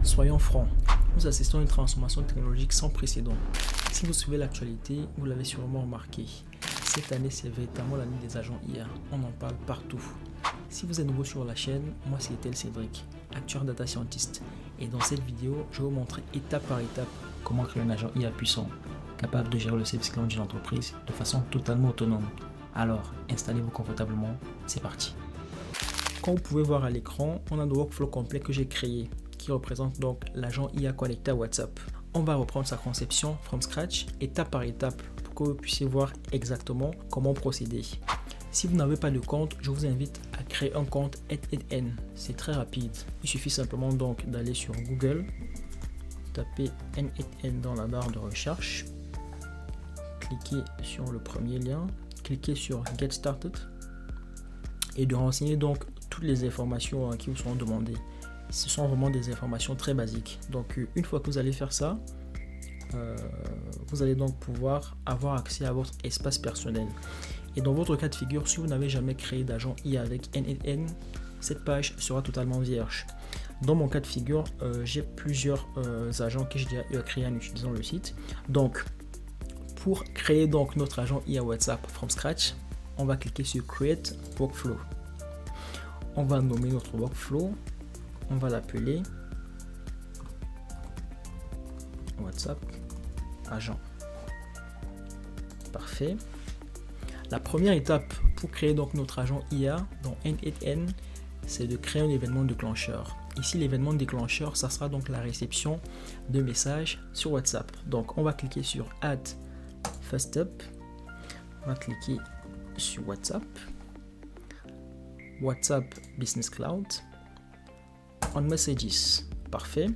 Soyons francs, nous assistons à une transformation technologique sans précédent. Si vous suivez l'actualité, vous l'avez sûrement remarqué. Cette année, c'est véritablement l'année des agents IA. On en parle partout. Si vous êtes nouveau sur la chaîne, moi c'est Tel Cédric, actuel data scientist. Et dans cette vidéo, je vais vous montrer étape par étape comment créer un agent IA puissant, capable de gérer le service client d'une entreprise de façon totalement autonome. Alors, installez-vous confortablement, c'est parti. Comme vous pouvez voir à l'écran, on a le workflow complet que j'ai créé, qui représente donc l'agent IA connecté à WhatsApp. On va reprendre sa conception from scratch, étape par étape, pour que vous puissiez voir exactement comment procéder. Si vous n'avez pas de compte, je vous invite à créer un compte n8n. C'est très rapide. Il suffit simplement donc d'aller sur Google, taper n8n dans la barre de recherche, cliquez sur le premier lien, cliquez sur Get Started et de renseigner donc toutes les informations qui vous seront demandées. Ce sont vraiment des informations très basiques. Donc une fois que vous allez faire ça, vous allez donc pouvoir avoir accès à votre espace personnel. Et dans votre cas de figure, si vous n'avez jamais créé d'agent IA avec n8n, cette page sera totalement vierge. Dans mon cas de figure, j'ai plusieurs agents que j'ai déjà eu à créer en utilisant le site. Donc pour créer donc notre agent IA WhatsApp from scratch, on va cliquer sur Create Workflow. On va nommer notre workflow. On va l'appeler WhatsApp agent. Parfait. La première étape pour créer donc notre agent IA dans n8n, c'est de créer un événement déclencheur. Ici, l'événement déclencheur, ça sera donc la réception de messages sur WhatsApp. Donc, on va cliquer sur Add First Step. On va cliquer sur WhatsApp Business Cloud. On Messages, parfait.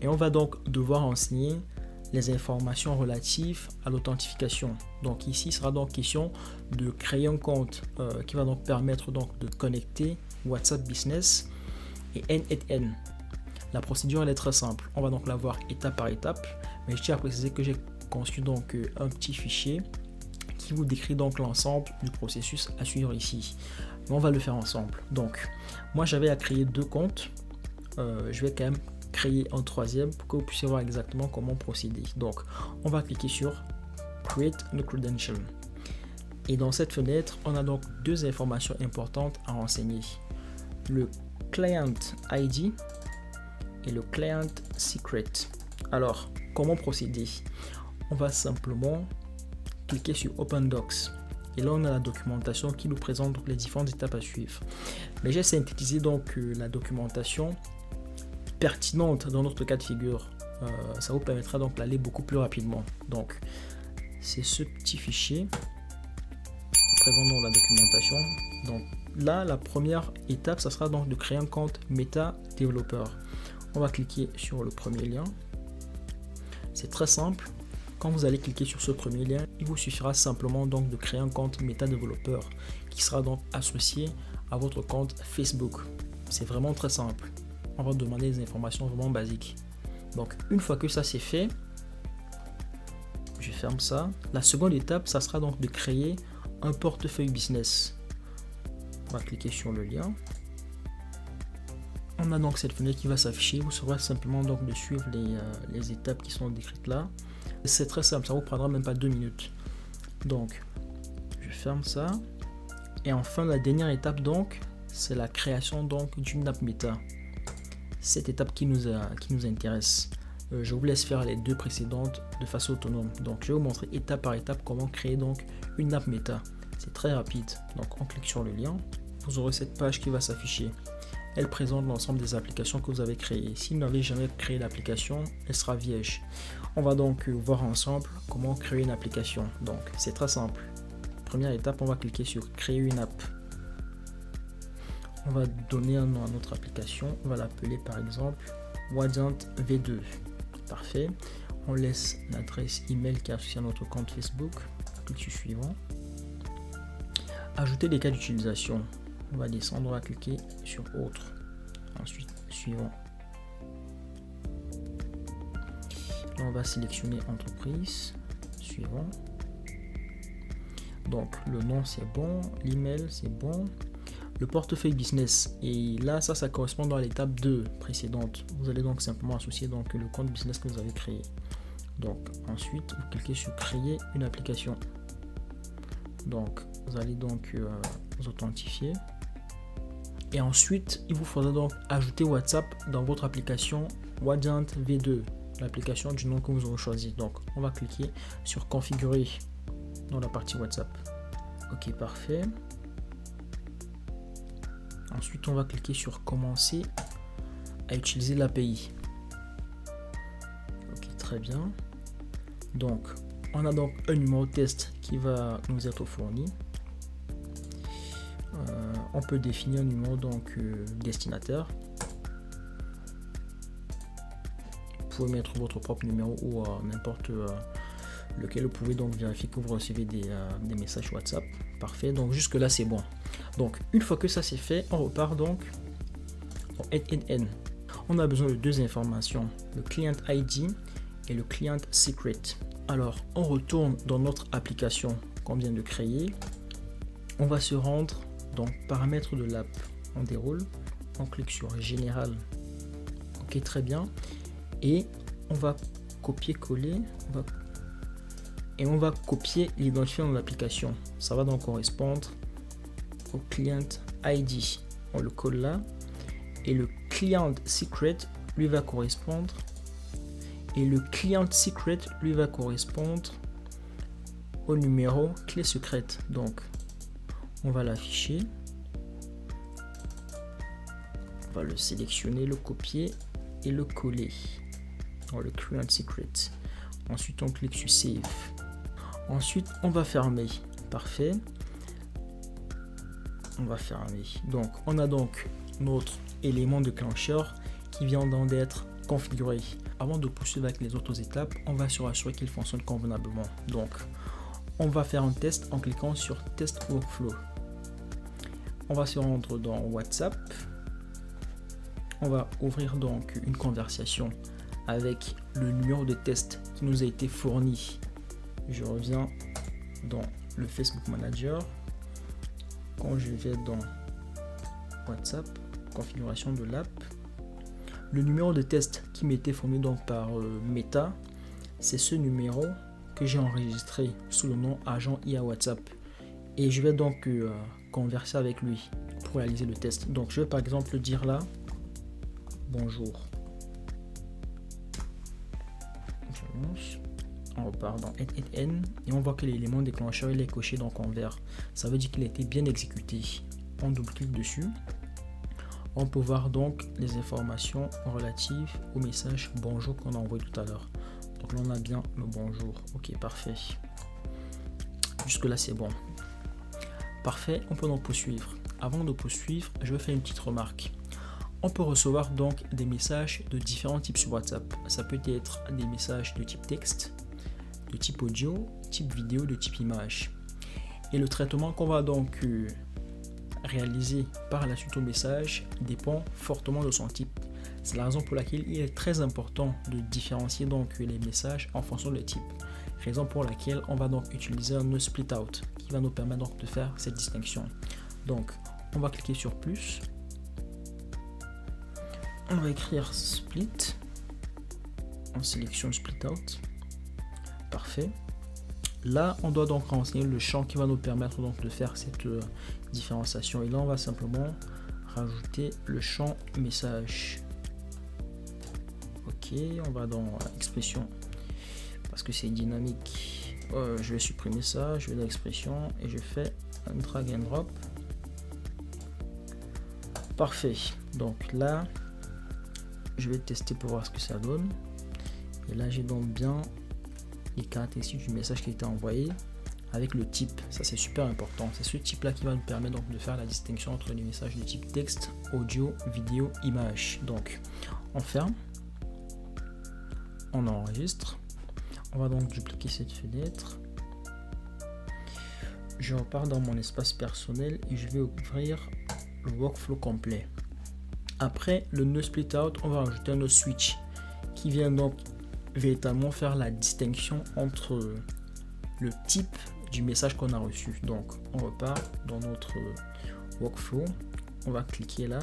Et on va donc devoir renseigner les informations relatives à l'authentification. Donc ici, il sera donc question de créer un compte qui va donc permettre donc de connecter WhatsApp Business et n8n. La procédure elle est très simple. On va donc la voir étape par étape, mais je tiens à préciser que j'ai conçu donc un petit fichier qui vous décrit donc l'ensemble du processus à suivre ici. Mais on va le faire ensemble. Donc, moi j'avais à créer deux comptes. Je vais quand même créer un troisième pour que vous puissiez voir exactement comment procéder. Donc, on va cliquer sur Create New Credential. Et dans cette fenêtre, on a donc deux informations importantes à renseigner. Le Client ID et le Client Secret. Alors, comment procéder? On va simplement cliquer sur Open Docs. Et là, on a la documentation qui nous présente donc les différentes étapes à suivre. Mais j'ai synthétisé donc la documentation pertinente dans notre cas de figure. Ça vous permettra donc d'aller beaucoup plus rapidement. Donc, c'est ce petit fichier qui présente donc la documentation. Donc là, la première étape, ça sera donc de créer un compte Meta Developer. On va cliquer sur le premier lien. C'est très simple. Quand vous allez cliquer sur ce premier lien, il vous suffira simplement donc de créer un compte Meta Developer qui sera donc associé à votre compte Facebook. C'est vraiment très simple. On va demander des informations vraiment basiques. Donc une fois que ça c'est fait, je ferme ça. La seconde étape, ça sera donc de créer un portefeuille business. On va cliquer sur le lien. On a donc cette fenêtre qui va s'afficher. Vous saurez simplement donc de suivre les étapes qui sont décrites là. C'est très simple, ça vous prendra même pas 2 minutes. Donc, je ferme ça. Et enfin, la dernière étape donc, c'est la création donc d'une app méta. Cette étape qui nous intéresse. Je vous laisse faire les deux précédentes de façon autonome. Donc, je vais vous montrer étape par étape comment créer donc une app méta. C'est très rapide. Donc, on clique sur le lien. Vous aurez cette page qui va s'afficher. Elle présente l'ensemble des applications que vous avez créées. Si vous n'avez jamais créé l'application, elle sera vierge. On va donc voir ensemble comment créer une application. Donc, c'est très simple. Première étape, on va cliquer sur Créer une app. On va donner un nom à notre application. On va l'appeler par exemple Wadiant V2. Parfait. On laisse l'adresse email qui est associée à notre compte Facebook. Clique sur Suivant. Ajouter des cas d'utilisation. On va descendre, on va cliquer sur Autre. Ensuite, Suivant. Là, on va sélectionner Entreprise. Suivant. Donc, le nom, c'est bon. L'email, c'est bon. le portefeuille business. Et là, ça correspond à l'étape 2 précédente. Vous allez donc simplement associer donc le compte business que vous avez créé. Donc ensuite, vous cliquez sur créer une application. Donc vous allez donc vous authentifier. Et ensuite, il vous faudra donc ajouter WhatsApp dans votre application Wadiant V2, l'application du nom que vous aurez choisi. Donc on va cliquer sur configurer dans la partie WhatsApp. Ok, parfait. Ensuite, on va cliquer sur commencer à utiliser l'API. Ok, très bien. Donc, on a donc un numéro de test qui va nous être fourni. On peut définir un numéro donc destinataire. Vous pouvez mettre votre propre numéro ou n'importe lequel. Vous pouvez donc vérifier que vous recevez des messages WhatsApp. Parfait, donc jusque là c'est bon. Donc une fois que ça c'est fait, on repart donc au NNN. On a besoin de deux informations, le client ID et le client secret. Alors on retourne dans notre application qu'on vient de créer. On va se rendre dans paramètres de l'app. On déroule, on clique sur général. Ok, très bien. Et on va copier-coller. Et on va copier l'identifiant de l'application. Ça va donc correspondre au client ID. On le colle là. Et le client secret lui va correspondre. Et le client secret lui va correspondre au numéro clé secrète. Donc, on va l'afficher. On va le sélectionner, le copier et le coller dans le client secret. Ensuite, on clique sur Save. Ensuite, on va fermer. Parfait. On va fermer. Donc, on a donc notre élément déclencheur qui vient d'être configuré. Avant de poursuivre avec les autres étapes, on va se rassurer qu'il fonctionne convenablement. Donc, on va faire un test en cliquant sur Test Workflow. On va se rendre dans WhatsApp. On va ouvrir donc une conversation avec le numéro de test qui nous a été fourni. Je reviens dans le Facebook Manager. Quand je vais dans WhatsApp, configuration de l'app, le numéro de test qui m'était fourni donc par Meta, c'est ce numéro que j'ai enregistré sous le nom agent IA WhatsApp. Et je vais donc converser avec lui pour réaliser le test. Donc je vais par exemple dire là, bonjour. Je lance. On repart dans NNN et on voit que l'élément déclencheur il est coché donc en vert. Ça veut dire qu'il a été bien exécuté. On double-clique dessus. On peut voir donc les informations relatives au message bonjour qu'on a envoyé tout à l'heure. Donc là on a bien le bonjour. Ok, parfait. Jusque là c'est bon. Parfait, on peut donc poursuivre. Avant de poursuivre, je vais faire une petite remarque. On peut recevoir donc des messages de différents types sur WhatsApp. Ça peut être des messages de type texte, de type audio, type vidéo, de type image. Et le traitement qu'on va donc réaliser par la suite au message dépend fortement de son type. C'est la raison pour laquelle il est très important de différencier donc les messages en fonction du type. Raison pour laquelle on va donc utiliser un split out qui va nous permettre donc de faire cette distinction. Donc on va cliquer sur plus. On va écrire split. On sélectionne split out. Parfait. Là, on doit donc renseigner le champ qui va nous permettre donc de faire cette différenciation. Et là, on va simplement rajouter le champ message. Ok, on va dans expression parce que c'est dynamique. Je vais supprimer ça. Je vais dans expression et je fais un drag and drop. Parfait. Donc là, je vais tester pour voir ce que ça donne. Et là, j'ai donc bien les caractéristiques du message qui a été envoyé avec le type. Ça, c'est super important. C'est ce type là qui va nous permettre donc de faire la distinction entre les messages de type texte, audio, vidéo, image. Donc on ferme, on enregistre, on va donc dupliquer cette fenêtre, je repars dans mon espace personnel et je vais ouvrir le workflow complet. Après le no split out, on va rajouter un no switch qui vient donc véritablement faire la distinction entre le type du message qu'on a reçu. Donc on repart dans notre workflow, on va cliquer là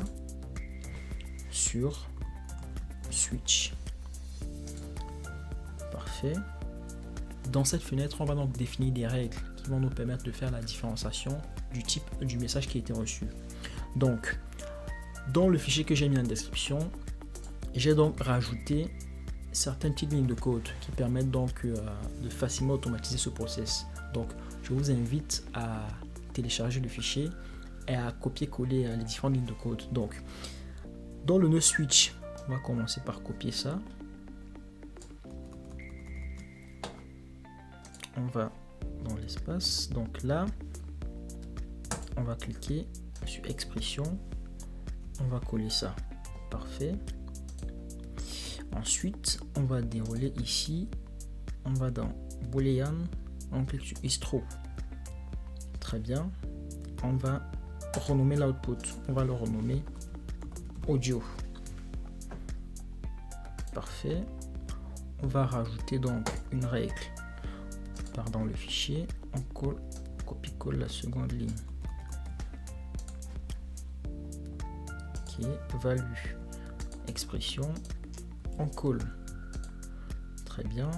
sur Switch. Parfait. Dans cette fenêtre, on va donc définir des règles qui vont nous permettre de faire la différenciation du type du message qui a été reçu. Donc, dans le fichier que j'ai mis en description, j'ai donc rajouté certaines petites lignes de code qui permettent donc de facilement automatiser ce process. Donc, je vous invite à télécharger le fichier et à copier-coller les différentes lignes de code. Donc, dans le nœud switch, on va commencer par copier ça. On va dans l'espace. Donc là, on va cliquer sur expression. On va coller ça. Parfait. Ensuite, on va dérouler ici. On va dans Boolean. On clique sur Istro. Très bien. On va renommer l'output. On va le renommer audio. Parfait. On va rajouter donc une règle. Dans le fichier, on copie-colle la seconde ligne. Ok, value, expression, on colle. Très bien,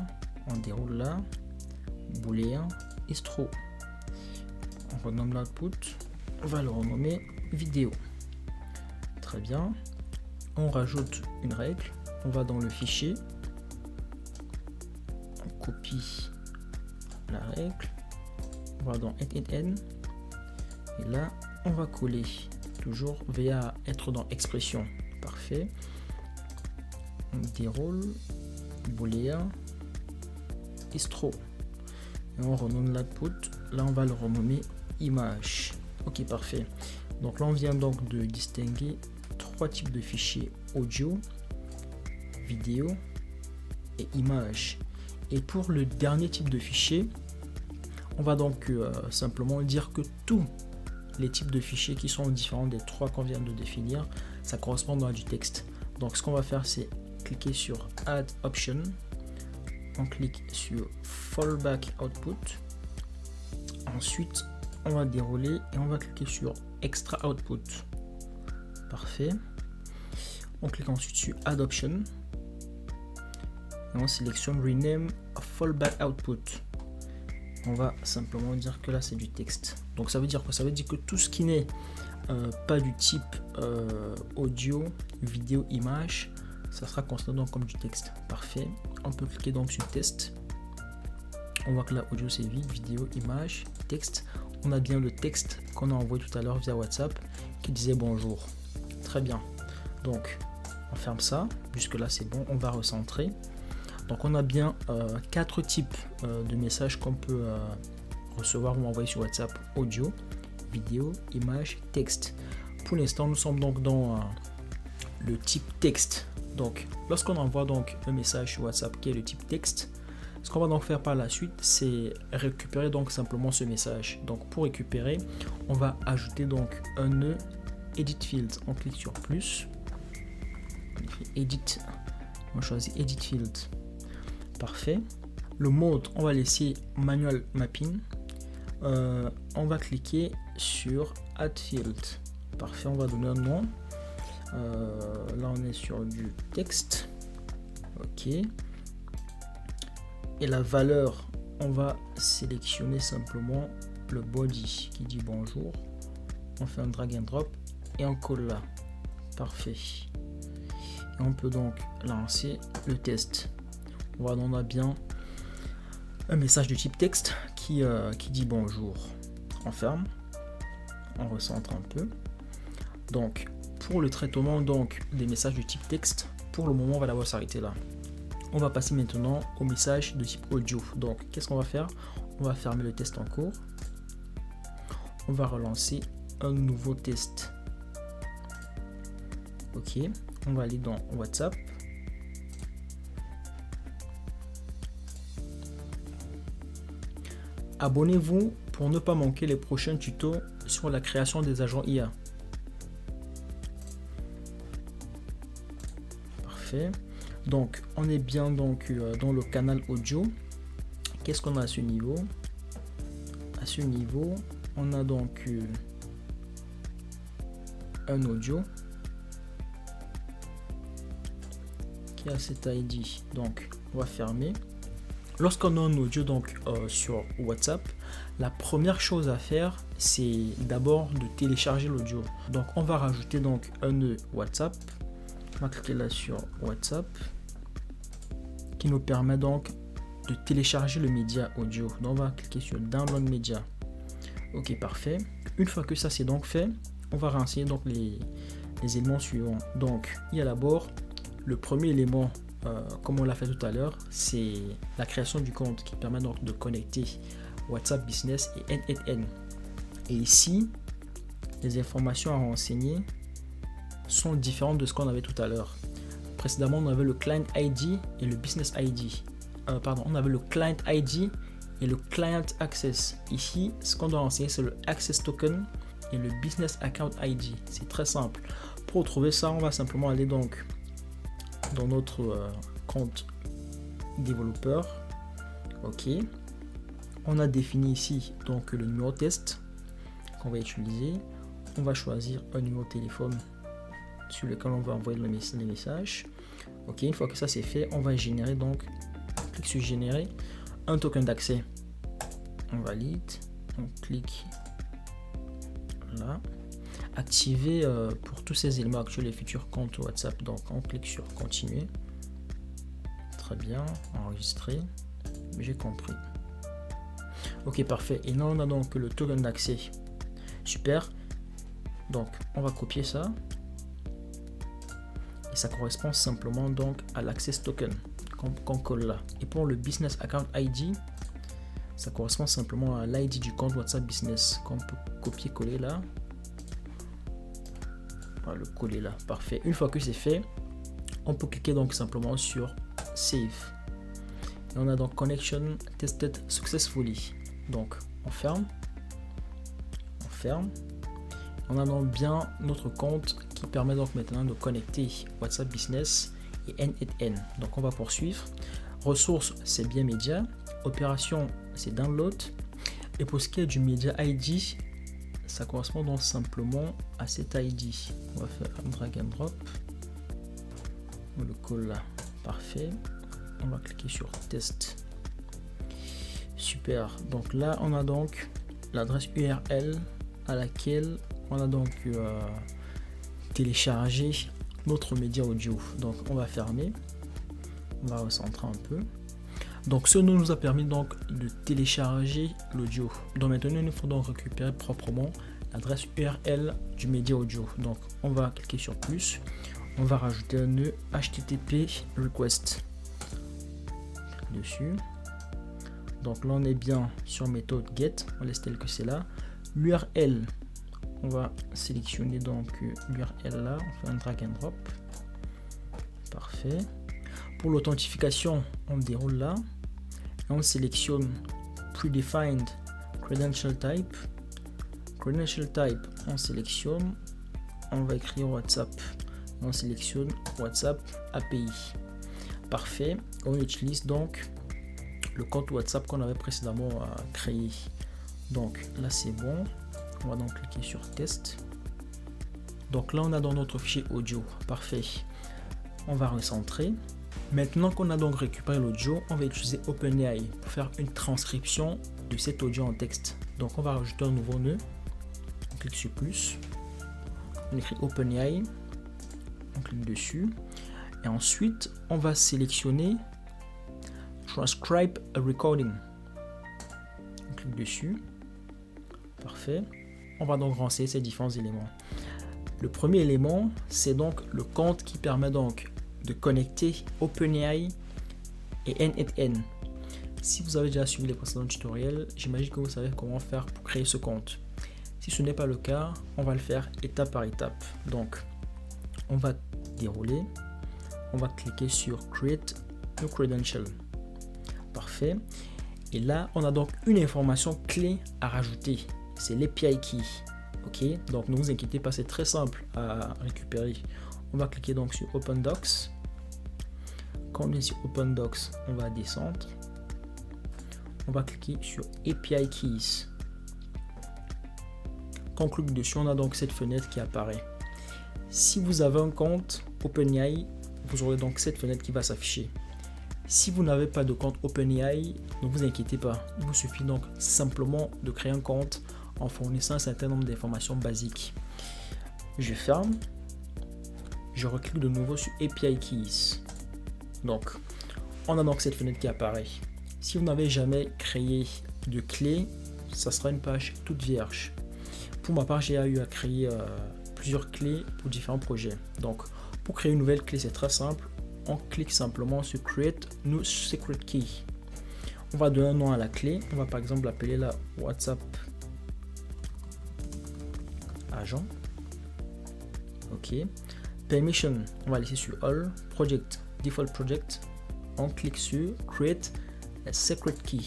on déroule là, booléen, istro. On renomme l'output, on va le renommer vidéo. Très bien, on rajoute une règle, on va dans le fichier, on copie la règle, on va dans NNN et là on va coller, toujours veiller à être dans expression. Parfait, on déroule, booléen, istro et on renomme l'output. Là on va le renommer image. Ok, parfait. Donc là on vient donc de distinguer trois types de fichiers: audio, vidéo et image. Et pour le dernier type de fichier, on va donc simplement dire que tous les types de fichiers qui sont différents des trois qu'on vient de définir, ça correspond à du texte. Donc ce qu'on va faire, c'est cliquer sur Add Option. On clique sur Fallback Output. Ensuite, on va dérouler et on va cliquer sur Extra Output. Parfait. On clique ensuite sur Add Option. Et on sélectionne Rename Fallback Output. On va simplement dire que là c'est du texte. Donc ça veut dire quoi? Ça veut dire que tout ce qui n'est pas du type audio, vidéo, image, ça sera considéré donc comme du texte. Parfait. On peut cliquer donc sur test. On voit que là audio c'est vide, vidéo, image, texte. On a bien le texte qu'on a envoyé tout à l'heure via WhatsApp qui disait bonjour. Très bien. Donc on ferme ça. Jusque là c'est bon. On va recentrer. Donc on a bien quatre types de messages qu'on peut recevoir ou envoyer sur WhatsApp: audio, vidéo, image, texte. Pour l'instant, nous sommes donc dans le type texte. Donc lorsqu'on envoie donc un message sur WhatsApp qui est le type texte, ce qu'on va donc faire par la suite, c'est récupérer donc simplement ce message. Donc pour récupérer, on va ajouter donc un nœud Edit Field. On clique sur plus, on écrit Edit, on choisit Edit Field. Parfait. Le mode, on va laisser Manual Mapping. On va cliquer sur Add Field. Parfait, on va donner un nom. Là, on est sur du texte. Ok. Et la valeur, on va sélectionner simplement le body qui dit bonjour. On fait un drag and drop et on colle là. Parfait. Et on peut donc lancer le test. Voilà, on a bien un message de type texte qui dit bonjour. On ferme, on recentre un peu. Donc pour le traitement donc des messages de type texte, pour le moment on va d'abord s'arrêter là. On va passer maintenant au message de type audio. Donc qu'est-ce qu'on va faire? On va fermer le test en cours. On va relancer un nouveau test. Ok, on va aller dans WhatsApp. Abonnez-vous pour ne pas manquer les prochains tutos sur la création des agents IA. Parfait. Donc, on est bien donc dans le canal audio. Qu'est-ce qu'on a à ce niveau? À ce niveau, on a donc un audio qui a cet ID. Donc on va fermer. Lorsqu'on a un audio donc sur WhatsApp, la première chose à faire, c'est d'abord de télécharger l'audio. Donc on va rajouter donc un nœud WhatsApp. On va cliquer là sur WhatsApp, qui nous permet donc de télécharger le média audio. Donc on va cliquer sur Download Media. Ok, parfait. Une fois que ça c'est donc fait, on va renseigner donc les éléments suivants. Donc il y a d'abord le premier élément, comme on l'a fait tout à l'heure, c'est la création du compte qui permet donc de connecter WhatsApp Business et NNN. Et ici, les informations à renseigner sont différentes de ce qu'on avait tout à l'heure. Précédemment, on avait le Client ID et le Business ID. On avait le Client ID et le Client Access. Ici, ce qu'on doit renseigner, c'est le Access Token et le Business Account ID. C'est très simple. Pour trouver ça, on va simplement aller donc dans notre compte développeur. Ok, on a défini ici donc le numéro test qu'on va utiliser. On va choisir un numéro de téléphone sur lequel on va envoyer les messages. Ok, une fois que ça c'est fait, on va générer donc, on clique sur générer un token d'accès. On valide, on clique là. Activer pour tous ces éléments actuels et futurs comptes WhatsApp. Donc on clique sur continuer. Très bien, enregistrer. J'ai compris. Ok, parfait. Et là on a donc le token d'accès. Super. Donc on va copier ça. Et ça correspond simplement donc à l'access token qu'on colle là. Et pour le business account ID, ça correspond simplement à l'ID du compte WhatsApp Business qu'on peut copier-coller là. On va le coller là. Parfait. Une fois que c'est fait, on peut cliquer donc simplement sur Save. Et on a donc Connection Tested Successfully. Donc on ferme. On ferme. On a donc bien notre compte qui permet donc maintenant de connecter WhatsApp Business et NNN. Donc on va poursuivre. Ressources, c'est bien média. Opération, c'est download. Et pour ce qui est du média ID, ça correspond donc simplement à cet ID. On va faire un drag and drop. On le colle là. Parfait. On va cliquer sur test. Super. Donc là, on a donc l'adresse URL à laquelle on a donc téléchargé notre média audio. Donc on va fermer. On va recentrer un peu. Donc ce nous a permis donc de télécharger l'audio. Donc maintenant il nous faut donc récupérer proprement l'adresse URL du média audio. Donc on va cliquer sur plus. On va rajouter un nœud HTTP request dessus. Donc là on est bien sur méthode get. On laisse tel que c'est là. L'URL, on va sélectionner donc l'URL là. On fait un drag and drop. Parfait. Pour l'authentification, on déroule là. Et on sélectionne Predefined Credential Type. Credential Type, on sélectionne. On va écrire WhatsApp. On sélectionne WhatsApp API. Parfait. On utilise donc le compte WhatsApp qu'on avait précédemment créé. Donc là, c'est bon. On va donc cliquer sur test. Donc là, on a dans notre fichier audio. Parfait. On va recentrer. Maintenant qu'on a donc récupéré l'audio, on va utiliser OpenAI pour faire une transcription de cet audio en texte. Donc on va rajouter un nouveau nœud. On clique sur plus. On écrit OpenAI. On clique dessus. Et ensuite, on va sélectionner Transcribe a Recording. On clique dessus. Parfait. On va donc renseigner ces différents éléments. Le premier élément, c'est donc le compte qui permet donc de connecter OpenAI et NNN. Si vous avez déjà suivi les précédents tutoriels, j'imagine que vous savez comment faire pour créer ce compte. Si ce n'est pas le cas, on va le faire étape par étape. Donc, on va dérouler. On va cliquer sur Create New Credential. Parfait. Et là, on a donc une information clé à rajouter. C'est l'API Key. Ok, donc ne vous inquiétez pas, c'est très simple à récupérer. On va cliquer donc sur Open Docs. Quand on est sur Open Docs, on va descendre. On va cliquer sur API Keys. Quand on clique dessus, on a donc cette fenêtre qui apparaît. Si vous avez un compte OpenAI, vous aurez donc cette fenêtre qui va s'afficher. Si vous n'avez pas de compte OpenAI, ne vous inquiétez pas. Il vous suffit donc simplement de créer un compte en fournissant un certain nombre d'informations basiques. Je ferme. Je reclique de nouveau sur API Keys. Donc, on a donc cette fenêtre qui apparaît. Si vous n'avez jamais créé de clé, ça sera une page toute vierge. Pour ma part, j'ai eu à créer plusieurs clés pour différents projets. Donc, pour créer une nouvelle clé, c'est très simple. On clique simplement sur Create New Secret Key. On va donner un nom à la clé. On va par exemple l'appeler la WhatsApp Agent. OK. Permission, on va laisser sur All. Project, Default Project. On clique sur Create a Secret Key.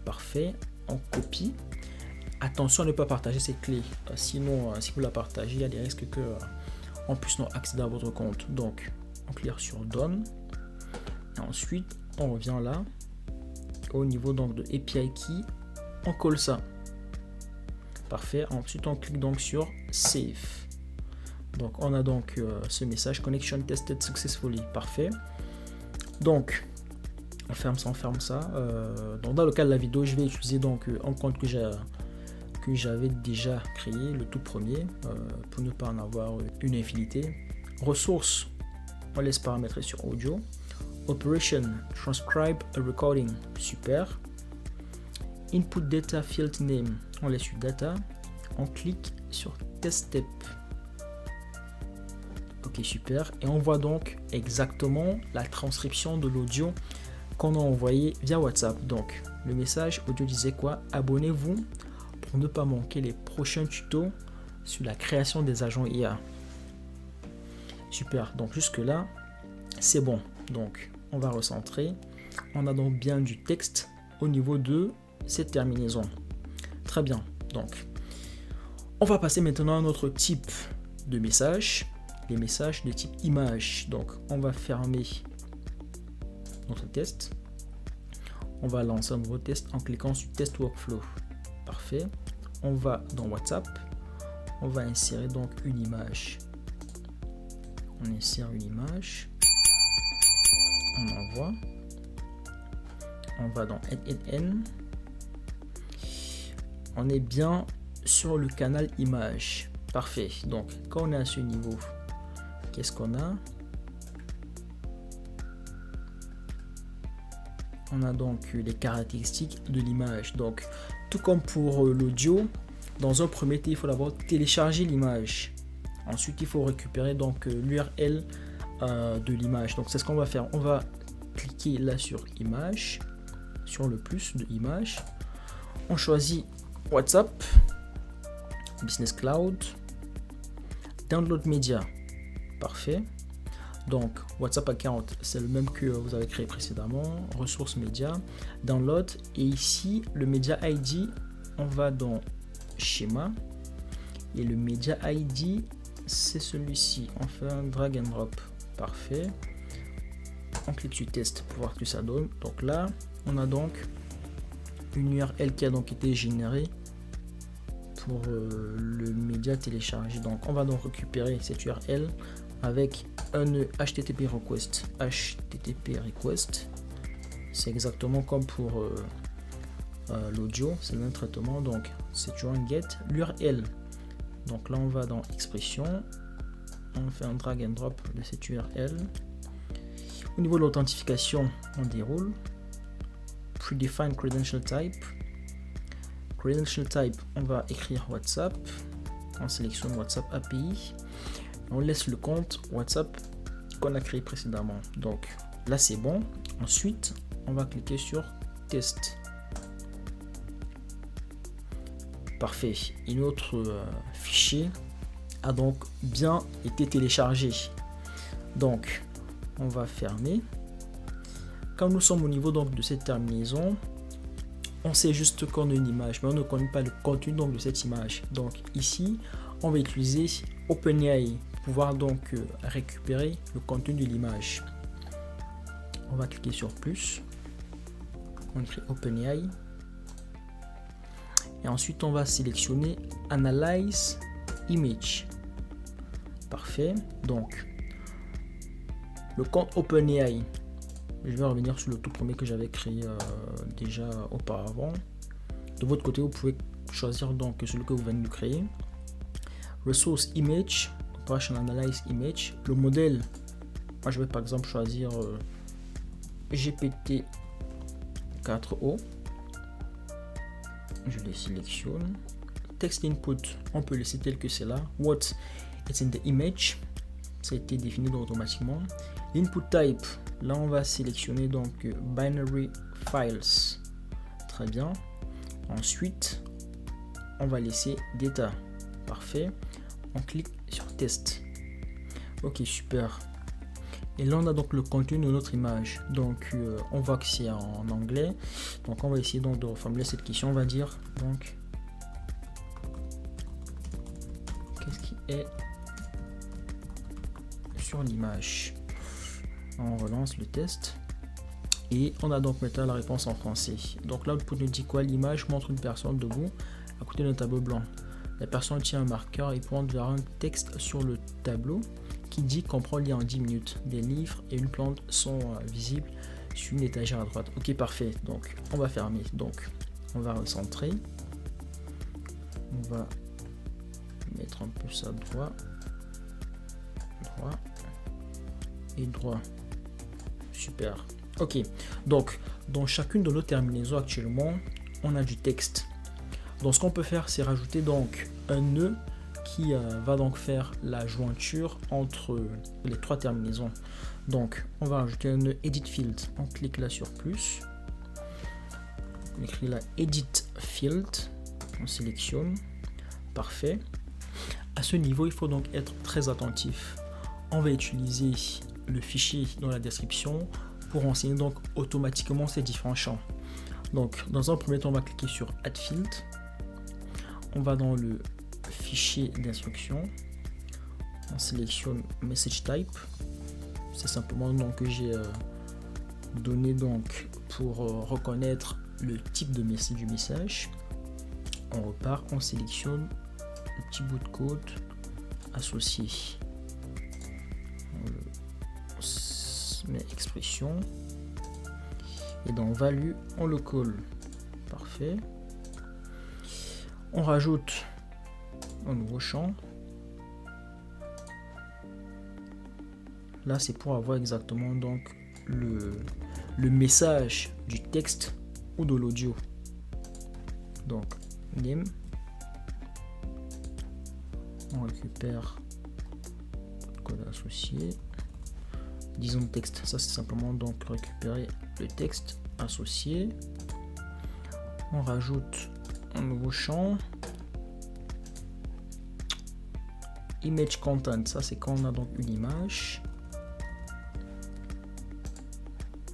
Parfait. On copie. Attention à ne pas partager cette clé. Sinon, si vous la partagez, il y a des risques que on puisse non accéder à votre compte. Donc, on clique sur Done. Et ensuite, on revient là. Au niveau donc de API Key, on colle ça. Parfait. Ensuite, on clique donc sur Save. Donc, on a donc ce message Connection Tested Successfully. Parfait. Donc, on ferme ça. Donc, dans le cas de la vidéo, je vais utiliser donc un compte que j'avais déjà créé, le tout premier, pour ne pas en avoir une infinité. Ressources, on laisse paramétrer sur audio. Operation, transcribe a recording, super. Input data field name, on laisse sur data. On clique sur test step. Ok, super. Et on voit donc exactement la transcription de l'audio qu'on a envoyé via WhatsApp. Donc, le message audio disait quoi? Abonnez-vous pour ne pas manquer les prochains tutos sur la création des agents IA. Super, donc jusque là c'est bon. Donc on va recentrer. On a donc bien du texte au niveau de cette terminaison. Très bien, donc on va passer maintenant à notre type de message, les messages de type image. Donc on va fermer notre test. On va lancer un nouveau test en cliquant sur test workflow. Parfait. On va dans WhatsApp. On va insérer donc une image. On insère une image. On envoie. On va dans NNN. On est bien sur le canal image. Parfait. Donc, quand on est à ce niveau, qu'est-ce qu'on a? On a donc les caractéristiques de l'image. Donc, tout comme pour l'audio, dans un premier temps, il faut d'abord télécharger l'image. Ensuite, il faut récupérer donc l'URL de l'image. Donc, c'est ce qu'on va faire. On va cliquer là sur image, sur le plus de image. On choisit WhatsApp, Business Cloud, Download Media. Parfait. Donc, WhatsApp Account, c'est le même que vous avez créé précédemment. Ressources médias, Download. Et ici, le Media ID, on va dans Schéma. Et le Media ID, c'est celui-ci. On fait un drag and drop. Parfait. On clique sur Test pour voir ce que ça donne. Donc là, on a donc une URL qui a donc été générée pour le média téléchargé. Donc, on va donc récupérer cette URL avec un HTTP request. HTTP request, c'est exactement comme pour l'audio, c'est le même traitement. Donc c'est toujours un get l'URL. Donc là on va dans expression, on fait un drag and drop de cette URL. Au niveau de l'authentification, on déroule predefined credential type. Credential type, on va écrire WhatsApp, on sélectionne WhatsApp API. On laisse le compte WhatsApp qu'on a créé précédemment. Donc là c'est bon. Ensuite on va cliquer sur test. Parfait. Et notre fichier a donc bien été téléchargé. Donc on va fermer. Quand nous sommes au niveau donc de cette terminaison, on sait juste qu'on a une image, mais on ne connaît pas le contenu donc de cette image. Donc ici on va utiliser OpenAI pour pouvoir donc récupérer le contenu de l'image. On va cliquer sur plus, on écrit OpenAI et ensuite on va sélectionner Analyze Image. Parfait. Donc, le compte OpenAI. Je vais revenir sur le tout premier que j'avais créé déjà auparavant. De votre côté, vous pouvez choisir donc celui que vous venez de créer. Resource Image, Operation Analyze Image. Le modèle, moi je vais par exemple choisir GPT-4o. Je les sélectionne. Text input, on peut laisser tel que c'est là. What is in the image, ça a été défini automatiquement. Input type, là on va sélectionner donc binary files. Très bien. Ensuite, on va laisser data. Parfait. On clique sur test. Ok, super. Et là on a donc le contenu de notre image. Donc on voit que c'est en anglais. Donc on va essayer donc de reformuler cette question. On va dire donc qu'est-ce qui est sur l'image. On relance le test. Et on a donc maintenant la réponse en français. Donc là, l'output nous dit quoi? L'image montre une personne debout à côté d'un tableau blanc. La personne tient un marqueur et pointe vers un texte sur le tableau qui dit qu'on prend lire en 10 minutes. Des livres et une plante sont visibles sur une étagère à droite. Ok, parfait. Donc, on va fermer. Donc, on va recentrer. On va mettre un peu ça droit. Droit. Et droit. Super. Ok, donc dans chacune de nos terminaisons actuellement, on a du texte. Donc ce qu'on peut faire, c'est rajouter donc un nœud qui va donc faire la jointure entre les trois terminaisons. Donc on va rajouter un nœud edit field. On clique là sur plus. On écrit là edit field. On sélectionne. Parfait. À ce niveau, il faut donc être très attentif. On va utiliser le fichier dans la description pour renseigner donc automatiquement ces différents champs. Donc dans un premier temps, on va cliquer sur Add Field. On va dans le fichier d'instruction. On sélectionne Message Type. C'est simplement le nom que j'ai donné donc pour reconnaître le type de message du message. On repart, on sélectionne le petit bout de code associé. Expression et dans value on le colle. Parfait. On rajoute un nouveau champ. Là c'est pour avoir exactement donc le message du texte ou de l'audio. Donc name, on récupère le code associé. Disons texte, ça c'est simplement donc récupérer le texte associé. On rajoute un nouveau champ. Image content, ça c'est quand on a donc une image.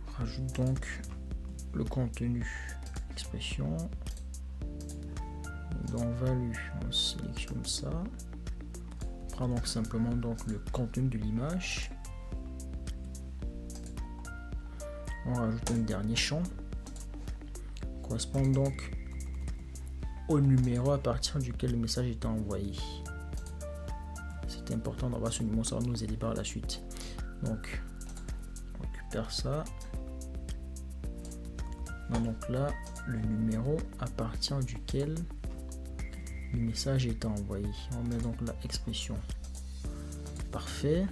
On rajoute donc le contenu, expression. Dans value, on sélectionne ça. On prend donc simplement donc le contenu de l'image. On rajoute un dernier champ correspond donc au numéro à partir duquel le message est envoyé. C'est important d'avoir ce numéro, ça va nous aider par la suite. Donc on récupère ça. Donc là le numéro à partir duquel le message est envoyé. On met donc la expression. Parfait.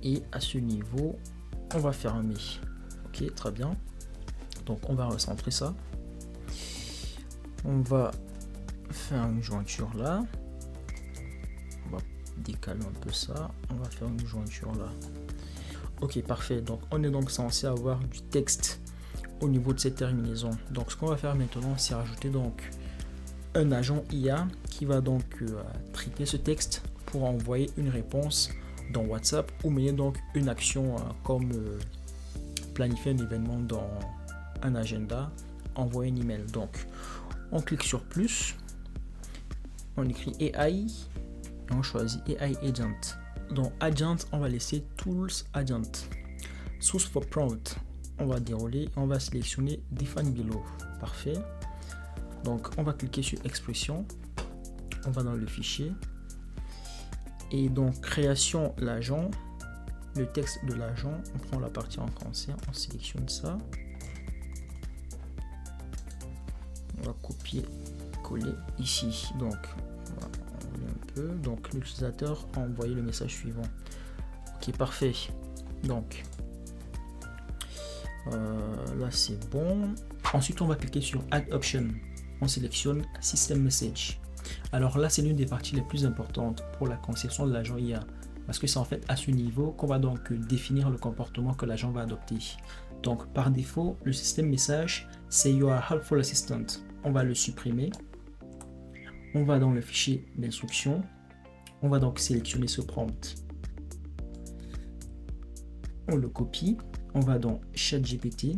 Et à ce niveau on va fermer. Ok, très bien. Donc on va recentrer ça. On va faire une jointure là. On va décaler un peu ça. On va faire une jointure là. Ok, parfait. Donc on est donc censé avoir du texte au niveau de cette terminaison. Donc ce qu'on va faire maintenant, c'est rajouter donc un agent IA qui va donc traiter ce texte pour envoyer une réponse dans WhatsApp ou mener donc une action comme planifier un événement dans un agenda, envoyer un email. Donc on clique sur plus, on écrit AI et on choisit AI Agent. Dans Agent, on va laisser Tools Agent. Source for Prompt, on va dérouler, on va sélectionner Define Below. Parfait. Donc on va cliquer sur Expression, on va dans le fichier Et donc, création l'agent, le texte de l'agent, on prend la partie en français, on sélectionne ça. On va copier, coller ici. Donc, on va enlever un peu. Donc, l'utilisateur a envoyé le message suivant. Ok, parfait. Donc, là, c'est bon. Ensuite, on va cliquer sur Add Option. On sélectionne System Message. Alors là, c'est l'une des parties les plus importantes pour la conception de l'agent IA. Parce que c'est en fait à ce niveau qu'on va donc définir le comportement que l'agent va adopter. Donc, par défaut, le système message, c'est Your Helpful Assistant. On va le supprimer. On va dans le fichier d'instruction. On va donc sélectionner ce prompt. On le copie. On va dans ChatGPT.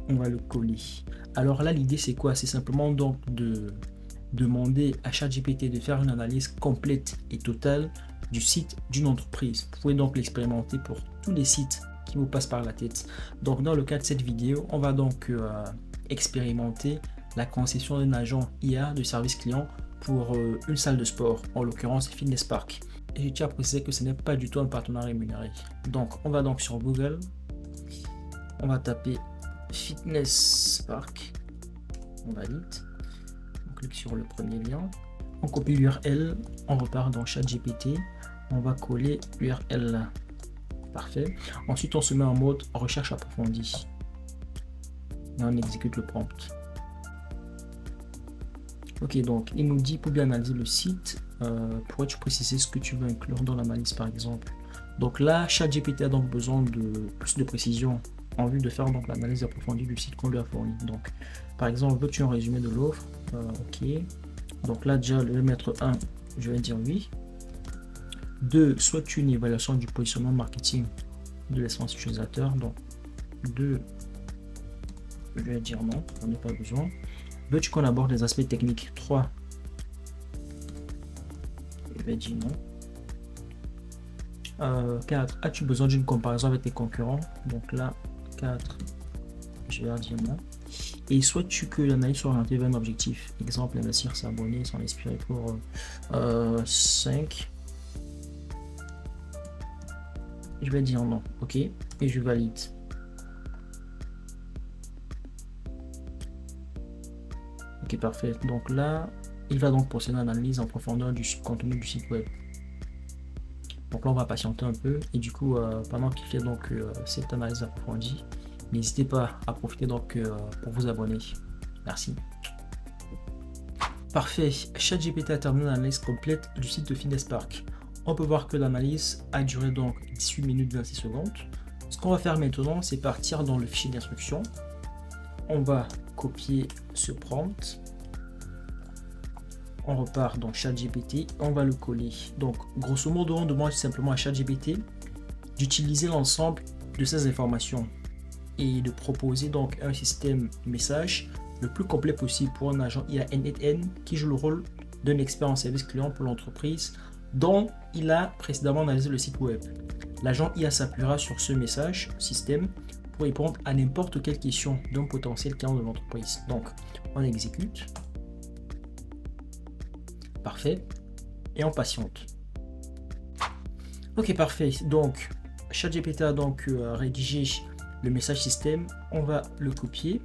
On va le coller. Alors là, l'idée, c'est quoi? C'est simplement donc de demander à ChatGPT de faire une analyse complète et totale du site d'une entreprise. Vous pouvez donc l'expérimenter pour tous les sites qui vous passent par la tête. Donc, dans le cas de cette vidéo, on va donc expérimenter la conception d'un agent IA de service client pour une salle de sport, en l'occurrence Fitness Park. Et je tiens à préciser que ce n'est pas du tout un partenaire rémunéré. Donc, on va donc sur Google, on va taper Fitness Park, on valide, on clique sur le premier lien, on copie l'URL, on repart dans ChatGPT, on va coller l'URL là. Parfait. Ensuite, on se met en mode recherche approfondie et on exécute le prompt. Ok, donc il nous dit pour bien analyser le site, pourrais-tu préciser ce que tu veux inclure dans l'analyse par exemple? Donc là, ChatGPT a donc besoin de plus de précision en vue de faire donc l'analyse approfondie du site qu'on lui a fourni. Donc, par exemple, veux-tu un résumé de l'offre? Ok. Donc là, déjà, je vais mettre 1, je vais dire oui. 2, souhaites-tu une évaluation du positionnement marketing de l'expérience utilisateur? Donc, 2, je vais dire non, on n'a pas besoin. Veux-tu qu'on aborde les aspects techniques? 3, je vais dire non. 4, as-tu besoin d'une comparaison avec tes concurrents? Donc là, 4, je vais dire non. Et souhaites-tu que l'analyse soit orientée vers un objectif? Exemple, investir, s'abonner, s'en inspirer pour 5. Je vais dire non, ok, et je valide. Ok, parfait. Donc là, il va donc procéder à l'analyse en profondeur du contenu du site web. Donc là, on va patienter un peu et du coup, pendant qu'il fait donc cette analyse approfondie, n'hésitez pas à profiter donc pour vous abonner. Merci. Parfait. ChatGPT a terminé l'analyse complète du site de Fitness Park. On peut voir que l'analyse a duré donc 18 minutes 26 secondes. Ce qu'on va faire maintenant, c'est partir dans le fichier d'instruction. On va copier ce prompt. On repart dans ChatGPT, on va le coller. Donc, grosso modo, on demande simplement à ChatGPT d'utiliser l'ensemble de ces informations et de proposer donc un système message le plus complet possible pour un agent IA end-to-end qui joue le rôle d'un expert en service client pour l'entreprise dont il a précédemment analysé le site web. L'agent IA s'appuiera sur ce message système pour répondre à n'importe quelle question d'un potentiel client de l'entreprise. Donc, on exécute. Parfait. Et on patiente. Ok, parfait. Donc, ChatGPT a donc rédigé le message système. On va le copier.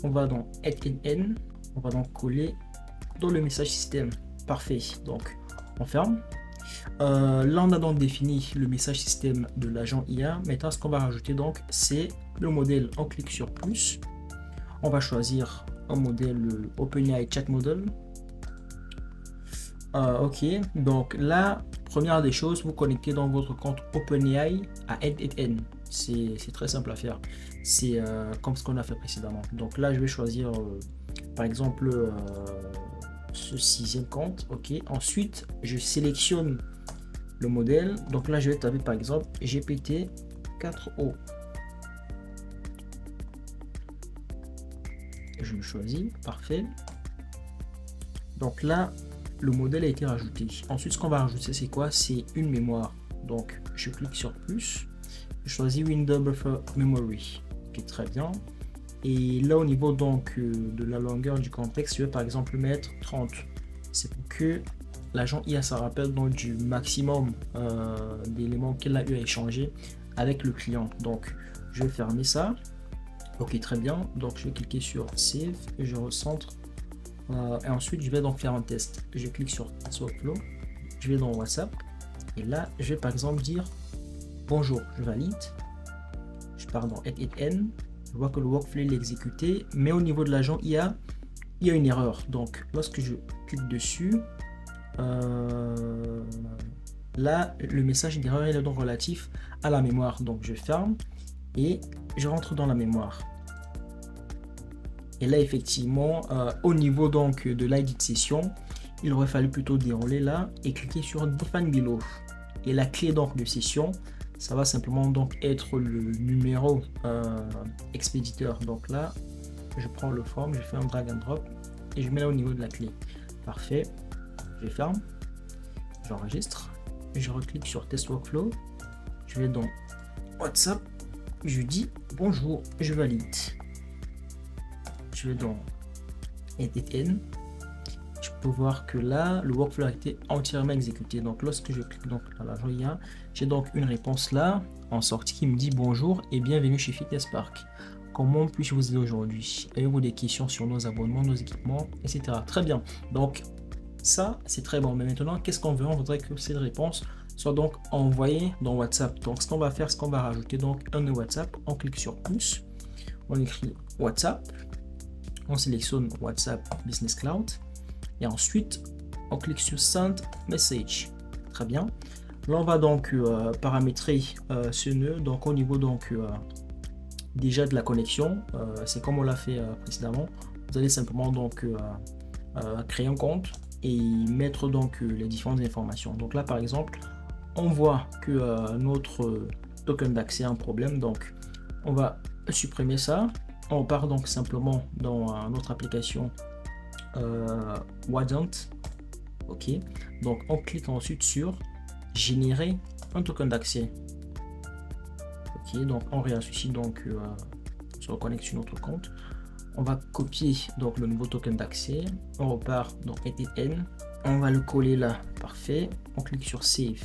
On va dans end-to-end. On va donc coller dans le message système. Parfait. Donc, on ferme. Là, on a donc défini le message système de l'agent IA. Maintenant, ce qu'on va rajouter donc, c'est le modèle. On clique sur plus. On va choisir un modèle OpenAI Chat Model. Ok, donc là, première des choses, vous connectez dans votre compte OpenAI à end-to-end. C'est très simple à faire. C'est comme ce qu'on a fait précédemment. Donc là, je vais choisir par exemple ce 6e compte. Ok, ensuite, je sélectionne le modèle. Donc là, je vais taper par exemple GPT-4o. Je le choisis, parfait. Donc là, le modèle a été rajouté. Ensuite, ce qu'on va rajouter, c'est quoi? C'est une mémoire. Donc, je clique sur plus. Je choisis Window Buffer Memory. Ok, très bien. Et là, au niveau donc de la longueur du contexte, je vais par exemple mettre 30. C'est pour que l'agent IA se rappelle donc du maximum d'éléments qu'elle a eu à échanger avec le client. Donc, je vais fermer ça. Ok, très bien. Donc, je vais cliquer sur Save et je recentre. Et ensuite, je vais donc faire un test. Je clique sur Test Workflow. Je vais dans WhatsApp. Et là, je vais par exemple dire bonjour, je valide. Je pars dans N. Je vois que le workflow est exécuté. Mais au niveau de l'agent IA, il y a une erreur. Donc, lorsque je clique dessus, là, le message d'erreur est donc relatif à la mémoire. Donc, je ferme et je rentre dans la mémoire. Et là, effectivement, au niveau donc de l'ID de session, il aurait fallu plutôt dérouler là et cliquer sur Define Below. Et la clé donc de session, ça va simplement donc être le numéro expéditeur. Donc là, je prends le form, je fais un drag and drop et je mets là au niveau de la clé. Parfait. Je ferme, j'enregistre, je reclique sur Test Workflow, je vais dans WhatsApp, je dis bonjour, je valide. Je vais dans N. Je peux voir que là, le workflow a été entièrement exécuté. Donc, lorsque je clique donc dans l'agent IA, j'ai donc une réponse là en sortie qui me dit bonjour et bienvenue chez Fitness Park. Comment puis-je vous aider aujourd'hui? Avez-vous des questions sur nos abonnements, nos équipements, etc. Très bien. Donc, ça, c'est très bon. Mais maintenant, qu'est-ce qu'on veut? On voudrait que cette réponse soit donc envoyée dans WhatsApp. Donc, ce qu'on va faire, c'est qu'on va rajouter donc un de WhatsApp. On clique sur plus. On écrit WhatsApp. On sélectionne WhatsApp Business Cloud et ensuite on clique sur Send Message. Très bien. Là on va donc paramétrer ce nœud. Donc au niveau donc déjà de la connexion, c'est comme on l'a fait précédemment. Vous allez simplement donc créer un compte et mettre donc les différentes informations. Donc là par exemple, on voit que notre token d'accès a un problème. Donc on va supprimer ça. On part donc simplement dans notre application Wadent. Ok. Donc on clique ensuite sur générer un token d'accès. Ok. Donc on réassocie donc on se reconnecte sur notre compte. On va copier donc le nouveau token d'accès. On repart dans N. On va le coller là. Parfait. On clique sur Save.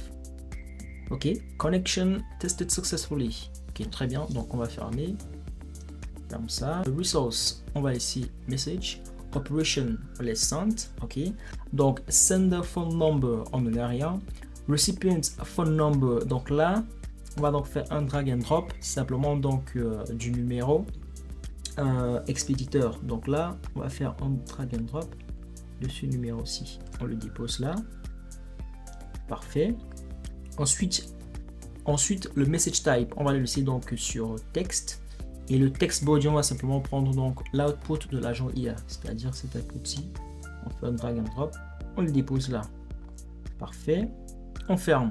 Ok. Connection tested successfully. Ok. Très bien. Donc on va fermer. Comme ça, resource, on va ici message, operation, on laisse send, ok. Donc sender phone number, on ne met rien. Recipient phone number, donc là, on va donc faire un drag and drop, simplement donc du numéro expéditeur. Donc là, on va faire un drag and drop de ce numéro-ci. On le dépose là. Parfait. Ensuite, le message type, on va le laisser donc sur texte. Et le text body, on va simplement prendre donc l'output de l'agent IA, c'est-à-dire cet output-ci. On fait un drag and drop, on le dépose là. Parfait. On ferme.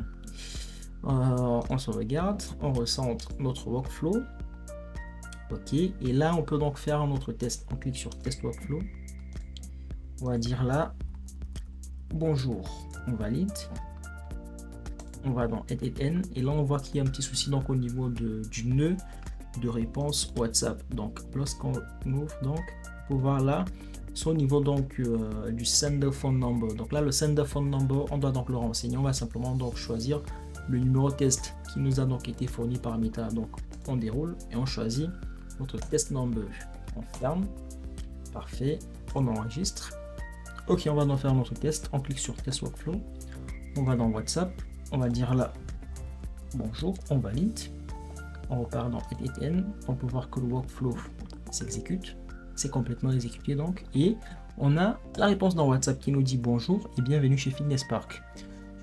On sauvegarde, on recentre notre workflow. Ok. Et là, on peut donc faire un autre test. On clique sur Test Workflow. On va dire là, bonjour. On valide. On va dans N. Et là, on voit qu'il y a un petit souci donc au niveau du nœud de réponse WhatsApp. Donc lorsqu'on ouvre donc, pour voir là son niveau donc du sender phone number. Donc là le sender phone number, on doit donc le renseigner. On va simplement donc choisir le numéro test qui nous a donc été fourni par Meta. Donc on déroule et on choisit notre test number. On ferme. Parfait. On enregistre. Ok, on va donc faire notre test. On clique sur Test Workflow. On va dans WhatsApp. On va dire là bonjour. On valide. On repart dans N. On peut voir que le workflow s'exécute. C'est complètement exécuté donc. Et on a la réponse dans WhatsApp qui nous dit bonjour et bienvenue chez Fitness Park.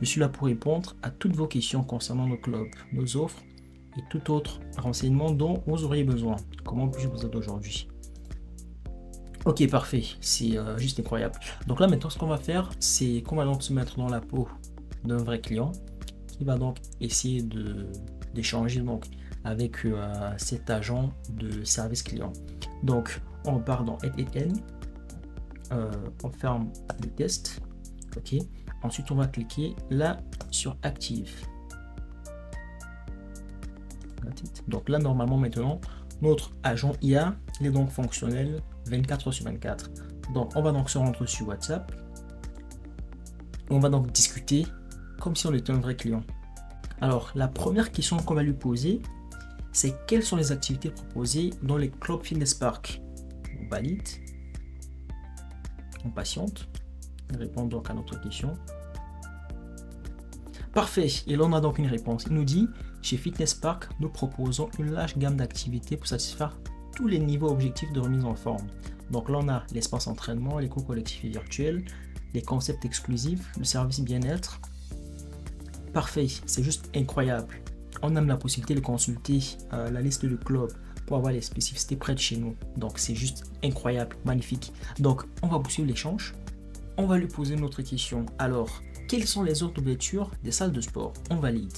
Je suis là pour répondre à toutes vos questions concernant nos clubs, nos offres et tout autre renseignement dont vous auriez besoin. Comment puis-je vous aider aujourd'hui? Ok, parfait. C'est juste incroyable. Donc là maintenant ce qu'on va faire, c'est qu'on va donc se mettre dans la peau d'un vrai client qui va donc essayer d'échanger donc avec cet agent de service client. Donc on part dans N, on ferme le test, ok. Ensuite on va cliquer là sur Active. Donc là normalement maintenant notre agent IA il est donc fonctionnel 24h sur 24. Donc on va donc se rendre sur WhatsApp. On va donc discuter comme si on était un vrai client. Alors, la première question qu'on va lui poser, c'est quelles sont les activités proposées dans les clubs Fitness Park. On valide. On patiente. On répond donc à notre question. Parfait. Et là, on a donc une réponse. Il nous dit, chez Fitness Park, nous proposons une large gamme d'activités pour satisfaire tous les niveaux objectifs de remise en forme. Donc là, on a l'espace entraînement, les cours collectifs et virtuels, les concepts exclusifs, le service bien-être. Parfait, c'est juste incroyable. On a même la possibilité de consulter la liste de clubs pour avoir les spécificités près de chez nous. Donc c'est juste incroyable, magnifique. Donc on va poursuivre l'échange. On va lui poser une autre question. Alors, quelles sont les heures d'ouverture des salles de sport? On valide.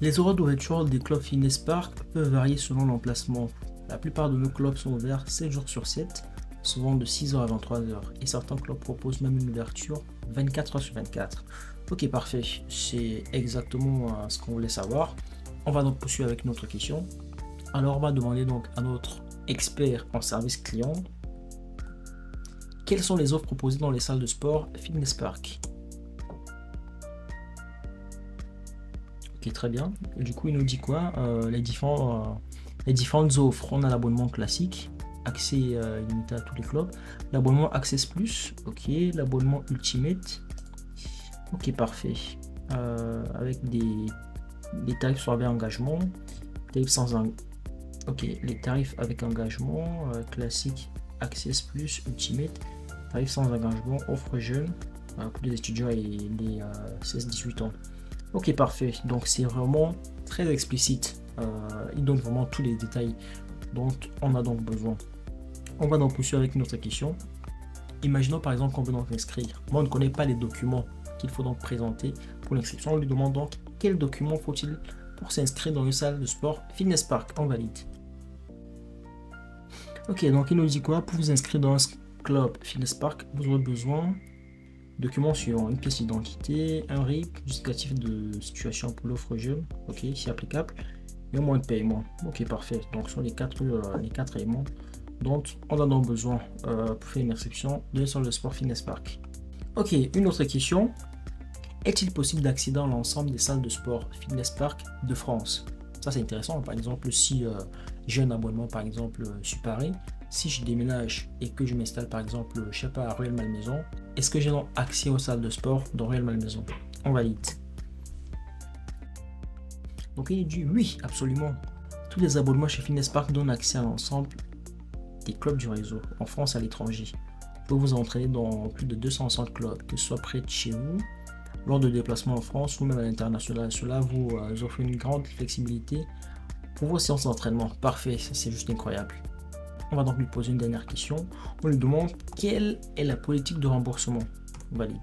Les horaires d'ouverture des clubs Fitness Park peuvent varier selon l'emplacement. La plupart de nos clubs sont ouverts 7 jours sur 7, souvent de 6h à 23h. Et certains clubs proposent même une ouverture 24h sur 24. Ok, parfait. C'est exactement ce qu'on voulait savoir. On va donc poursuivre avec notre question. Alors, on va demander donc à notre expert en service client quelles sont les offres proposées dans les salles de sport Fitness Park. Ok, très bien. Et du coup, il nous dit quoi? Les différentes offres. On a l'abonnement classique, accès limité à tous les clubs. L'abonnement Access Plus, ok. L'abonnement Ultimate. Ok, parfait. Avec des tarifs sur engagement, tarifs sans ok, les tarifs avec engagement, classique, Access Plus, Ultimate, tarifs sans engagement, offre jeune pour les étudiants et les 16-18 ans. Ok, parfait. Donc c'est vraiment très explicite. Il donne vraiment tous les détails dont on a donc besoin. On va donc poursuivre avec une autre question. Imaginons par exemple qu'on veut donc inscrire. Moi, on ne connaît pas les documents qu'il faut donc présenter pour l'inscription. On lui demande donc quels documents faut-il pour s'inscrire dans une salle de sport Fitness Park. On valide. Ok, donc il nous dit quoi? Pour vous inscrire dans un club Fitness Park, vous aurez besoin de documents suivants: une pièce d'identité, un RIP, justificatif de situation pour l'offre jeune, ok, si applicable, et au moins de paiement. Ok, parfait. Donc ce sont les quatre éléments dont on a donc besoin pour faire une inscription d'une salle de sport Fitness Park. Ok, une autre question. Est-il possible d'accéder à l'ensemble des salles de sport Fitness Park de France? Ça c'est intéressant. Par exemple, si j'ai un abonnement par exemple sur Paris, si je déménage et que je m'installe par exemple, je sais pas, à Rueil-Malmaison, est-ce que j'ai donc accès aux salles de sport de Rueil-Malmaison? On valide. Donc il dit oui, absolument. Tous les abonnements chez Fitness Park donnent accès à l'ensemble des clubs du réseau, en France et à l'étranger. Vous pouvez vous entraîner dans plus de 260 clubs, que ce soit près de chez vous, lors de déplacements en France ou même à l'international. Cela vous offre une grande flexibilité pour vos séances d'entraînement. Parfait, c'est juste incroyable. On va donc lui poser une dernière question. On lui demande quelle est la politique de remboursement. On valide.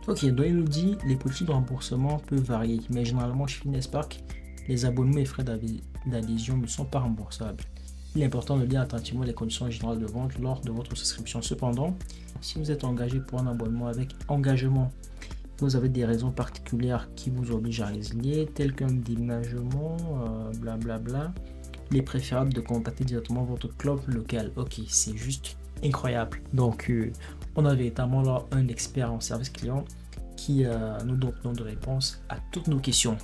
Ok, donc il nous dit les politiques de remboursement peuvent varier, mais généralement chez Fitness Park, les abonnements et frais d'adhésion ne sont pas remboursables. Il est important de lire attentivement les conditions générales de vente lors de votre souscription. Cependant, si vous êtes engagé pour un abonnement avec engagement, vous avez des raisons particulières qui vous obligent à résilier, telles qu'un déménagement, blablabla, il est préférable de contacter directement votre club local. Ok, c'est juste incroyable. Donc, on a véritablement là un expert en service client qui nous donne de réponses à toutes nos questions.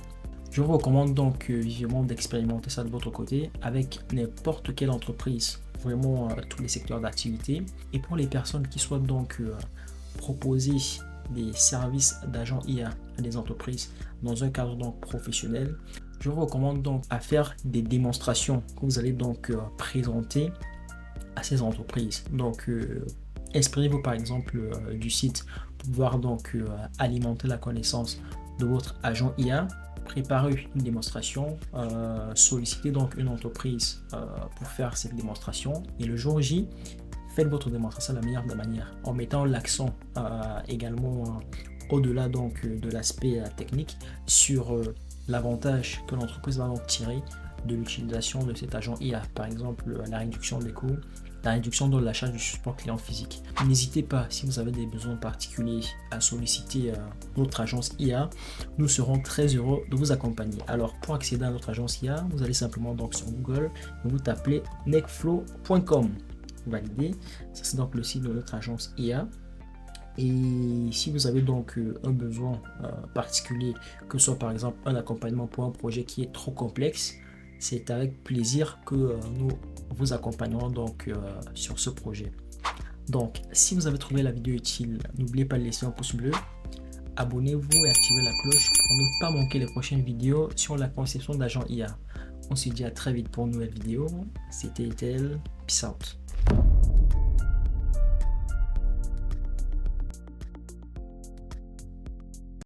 Je vous recommande donc vivement d'expérimenter ça de votre côté avec n'importe quelle entreprise, vraiment tous les secteurs d'activité. Et pour les personnes qui souhaitent donc proposer des services d'agent IA à des entreprises dans un cadre donc professionnel, je vous recommande donc à faire des démonstrations que vous allez donc présenter à ces entreprises. Donc inspirez-vous par exemple du site pour pouvoir donc alimenter la connaissance de votre agent IA. Préparez une démonstration, sollicitez donc une entreprise pour faire cette démonstration et le jour J, faites votre démonstration de la meilleure des manières en mettant l'accent également au-delà donc de l'aspect technique sur l'avantage que l'entreprise va donc tirer de l'utilisation de cet agent IA, par exemple la réduction des coûts, la réduction de l'achat du support client physique. N'hésitez pas, si vous avez des besoins particuliers, à solliciter notre agence IA. Nous serons très heureux de vous accompagner. Alors, pour accéder à notre agence IA, vous allez simplement donc sur Google et vous tapez necflow.com. Validez. Ça, c'est donc le site de notre agence IA. Et si vous avez donc un besoin particulier, que ce soit par exemple un accompagnement pour un projet qui est trop complexe, c'est avec plaisir que nous vous accompagnerons donc sur ce projet. Donc, si vous avez trouvé la vidéo utile, n'oubliez pas de laisser un pouce bleu, abonnez-vous et activez la cloche pour ne pas manquer les prochaines vidéos sur la conception d'agents IA. On se dit à très vite pour une nouvelle vidéo. C'était Etel. Peace out.